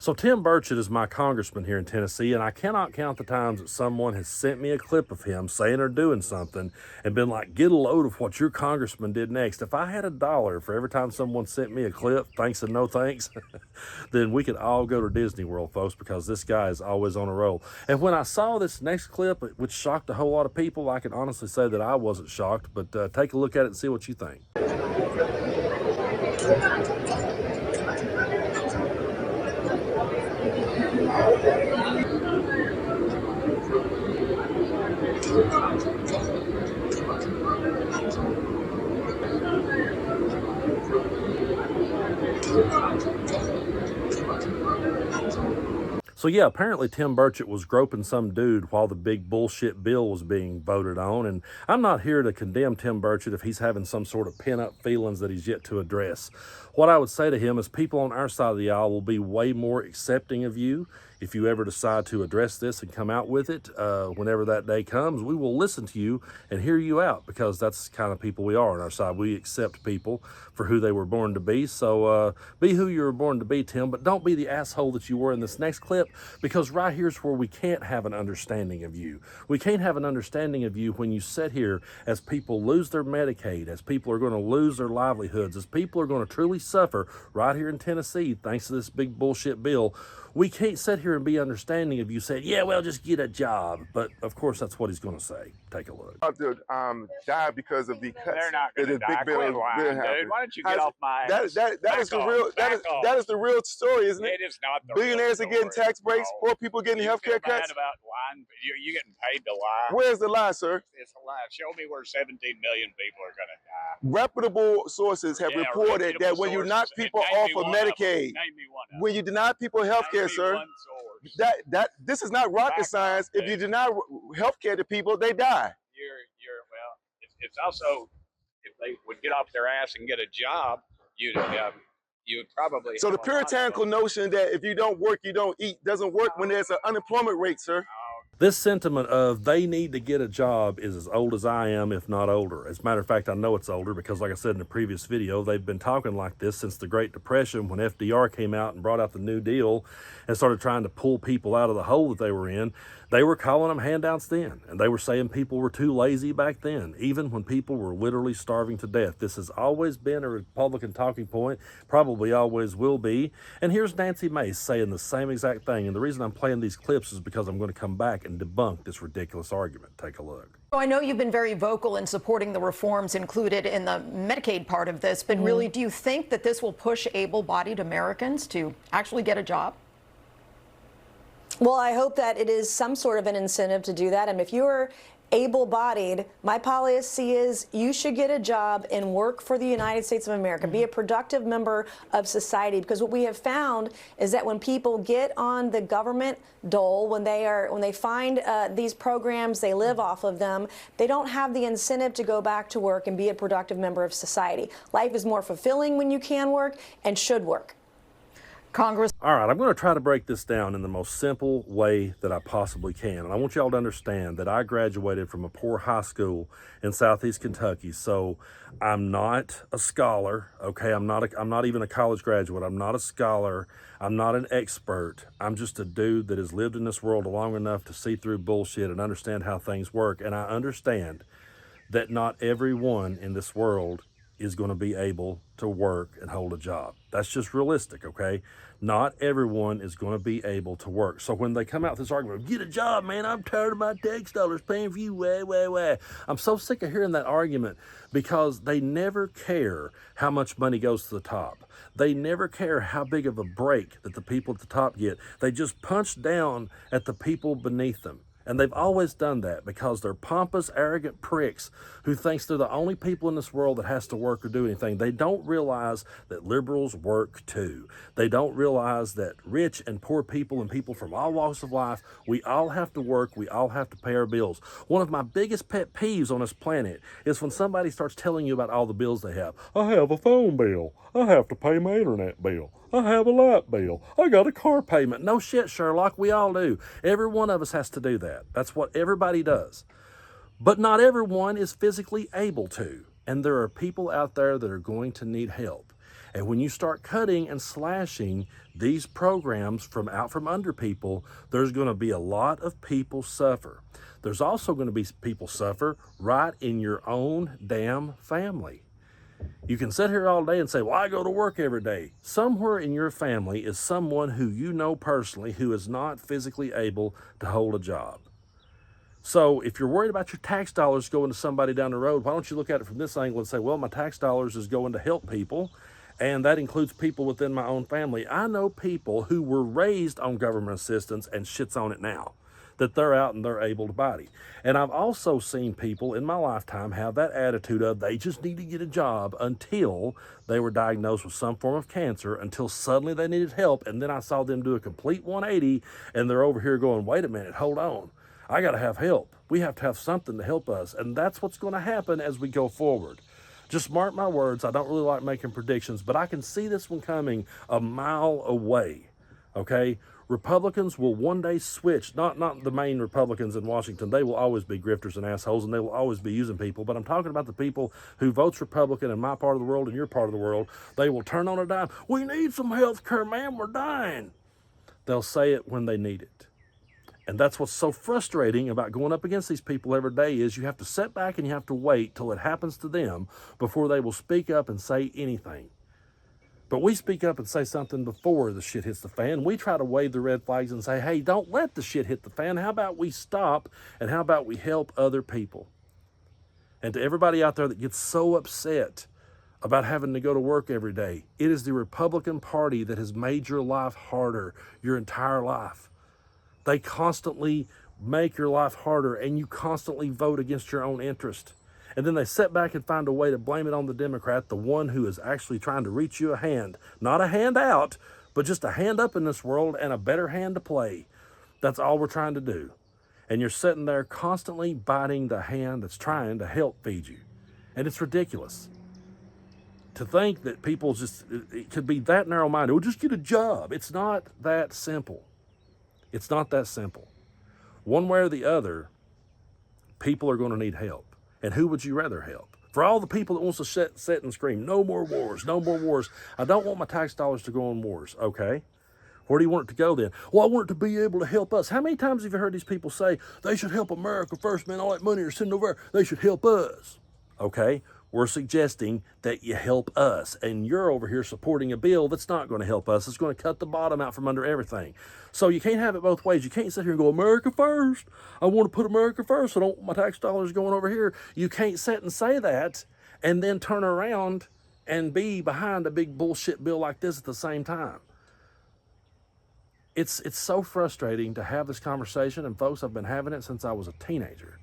So Tim Burchett is my congressman here in Tennessee, and I cannot count the times that someone has sent me a clip of him saying or doing something and been like, get a load of what your congressman did next. If I had $1 for every time someone sent me a clip, thanks and no thanks, then we could all go to Disney World, folks, because this guy is always on a roll. And when I saw this next clip, which shocked a whole lot of people, I can honestly say that I wasn't shocked, but take a look at it and see what you think. So yeah, apparently Tim Burchett was groping some dude while the big bullshit bill was being voted on. And I'm not here to condemn Tim Burchett if he's having some sort of pent-up feelings that he's yet to address. What I would say to him is people on our side of the aisle will be way more accepting of you if you ever decide to address this and come out with it. Whenever that day comes, we will listen to you and hear you out, because that's the kind of people we are on our side. We accept people for who they were born to be. So be who you were born to be, Tim, but don't be the asshole that you were in this next clip, because right here's where we can't have an understanding of you. We can't have an understanding of you when you sit here as people lose their Medicaid, as people are going to lose their livelihoods, as people are going to truly suffer right here in Tennessee thanks to this big bullshit bill. We can't sit here and be understanding of you saying, yeah, well, just get a job. But of course, that's what he's going to say. Take a look. To die because of the cuts. They're not going to die. Quit lying, dude. Why don't you get off my ass? That is the real. That is the real story, isn't it? It is not the Billionaires real are getting tax breaks. No. Poor people getting health care cuts. About lying. You're getting paid to lie. Where's the lie, sir? It's a lie. Show me where 17 million people are going to die. reputable sources have reported that when you knock people off of Medicaid, when you deny people health care, sir, this is not rocket science. If you deny health care to people, they die. Well, it's also, if they would get off their ass and get a job, you would probably. So the puritanical notion that if you don't work, you don't eat doesn't work when there's an unemployment rate, sir. This sentiment of they need to get a job is as old as I am, if not older. As a matter of fact, I know it's older because, like I said in the previous video, they've been talking like this since the Great Depression, when FDR came out and brought out the New Deal and started trying to pull people out of the hole that they were in. They were calling them handouts then, and they were saying people were too lazy back then, even when people were literally starving to death. This has always been a Republican talking point, probably always will be. And here's Nancy Mace saying the same exact thing. And the reason I'm playing these clips is because I'm going to come back and debunk this ridiculous argument. Take a look. So I know you've been very vocal in supporting the reforms included in the Medicaid part of this, but really, do you think that this will push able-bodied Americans to actually get a job? Well, I hope that it is some sort of an incentive to do that. And if you're able-bodied, my policy is you should get a job and work for the United States of America. Be a productive member of society, because what we have found is that when people get on the government dole, when they find these programs, they live off of them, they don't have the incentive to go back to work and be a productive member of society. Life is more fulfilling when you can work and should work. Congress. All right, I'm going to try to break this down in the most simple way that I possibly can. And I want y'all to understand that I graduated from a poor high school in Southeast Kentucky. So I'm not a scholar, okay? I'm not even a college graduate. I'm not a scholar. I'm not an expert. I'm just a dude that has lived in this world long enough to see through bullshit and understand how things work. And I understand that not everyone in this world is going to be able to work and hold a job. That's just realistic, okay? Not everyone is going to be able to work. So when they come out with this argument, get a job, man, I'm tired of my tax dollars paying for you, wah. I'm so sick of hearing that argument, because they never care how much money goes to the top. They never care how big of a break that the people at the top get. They just punch down at the people beneath them. And they've always done that because they're pompous, arrogant pricks who thinks they're the only people in this world that has to work or do anything. They don't realize that liberals work too. They don't realize that rich and poor people and people from all walks of life, we all have to work. We all have to pay our bills. One of my biggest pet peeves on this planet is when somebody starts telling you about all the bills they have. I have a phone bill. I have to pay my internet bill. I have a light bill. I got a car payment. No shit, Sherlock. We all do. Every one of us has to do that. That's what everybody does. But not everyone is physically able to. And there are people out there that are going to need help. And when you start cutting and slashing these programs from out from under people, there's going to be a lot of people suffer. There's also going to be people suffer right in your own damn family. You can sit here all day and say, well, I go to work every day. Somewhere in your family is someone who you know personally who is not physically able to hold a job. So if you're worried about your tax dollars going to somebody down the road, why don't you look at it from this angle and say, well, my tax dollars is going to help people, and that includes people within my own family. I know people who were raised on government assistance and shits on it now, that they're out and they're able to body. And I've also seen people in my lifetime have that attitude of they just need to get a job until they were diagnosed with some form of cancer, until suddenly they needed help, and then I saw them do a complete 180, and they're over here going, wait a minute, hold on. I got to have help. We have to have something to help us. And that's what's going to happen as we go forward. Just mark my words. I don't really like making predictions, but I can see this one coming a mile away. Okay? Republicans will one day switch, not the main Republicans in Washington. They will always be grifters and assholes, and they will always be using people. But I'm talking about the people who votes Republican in my part of the world and your part of the world. They will turn on a dime. We need some health care, man. We're dying. They'll say it when they need it. And that's what's so frustrating about going up against these people every day is you have to sit back and you have to wait till it happens to them before they will speak up and say anything. But we speak up and say something before the shit hits the fan. We try to wave the red flags and say, hey, don't let the shit hit the fan. How about we stop, and how about we help other people? And to everybody out there that gets so upset about having to go to work every day, it is the Republican Party that has made your life harder your entire life. They constantly make your life harder, and you constantly vote against your own interest. And then they sit back and find a way to blame it on the Democrat, the one who is actually trying to reach you a hand. Not a hand out, but just a hand up in this world and a better hand to play. That's all we're trying to do. And you're sitting there constantly biting the hand that's trying to help feed you. And it's ridiculous. To think that people just, it could be that narrow-minded. Well, just get a job. It's not that simple. It's not that simple. One way or the other, people are going to need help. And who would you rather help? For all the people that wants to sit and scream, no more wars, no more wars. I don't want my tax dollars to go on wars. Okay. Where do you want it to go then? Well, I want it to be able to help us. How many times have you heard these people say, they should help America first, man, all that money they're sending over, they should help us. Okay. We're suggesting that you help us, and you're over here supporting a bill that's not going to help us. It's going to cut the bottom out from under everything. So you can't have it both ways. You can't sit here and go, America first. I want to put America first. I don't want my tax dollars going over here. You can't sit and say that and then turn around and be behind a big bullshit bill like this at the same time. It's so frustrating to have this conversation, and folks, I've been having it since I was a teenager.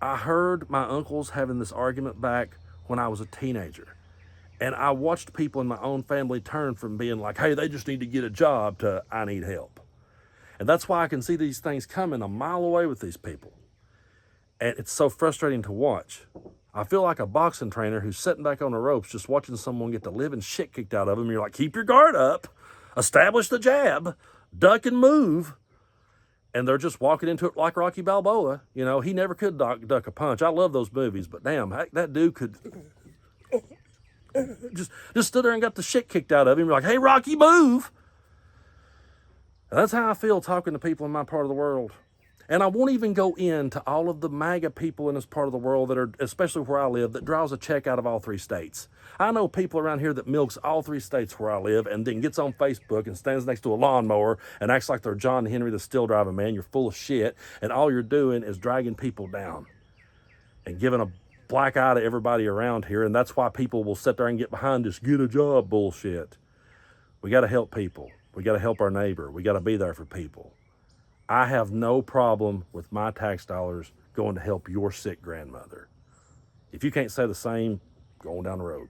I heard my uncles having this argument back when I was a teenager. And I watched people in my own family turn from being like, hey, they just need to get a job to I need help. And that's why I can see these things coming a mile away with these people. And it's so frustrating to watch. I feel like a boxing trainer who's sitting back on the ropes just watching someone get the living shit kicked out of them. You're like, keep your guard up, establish the jab, duck and move. And they're just walking into it like Rocky Balboa. You know, he never could duck a punch. I love those movies, but damn, that dude could just stood there and got the shit kicked out of him. You're like, hey, Rocky, move. And that's how I feel talking to people in my part of the world. And I won't even go into all of the MAGA people in this part of the world that are, especially where I live, that draws a check out of all 3 states. I know people around here that milks all 3 states where I live and then gets on Facebook and stands next to a lawnmower and acts like they're John Henry, the still driving man. You're full of shit, and all you're doing is dragging people down and giving a black eye to everybody around here. And that's why people will sit there and get behind this get a job bullshit. We got to help people. We got to help our neighbor. We got to be there for people. I have no problem with my tax dollars going to help your sick grandmother. If you can't say the same, go on down the road.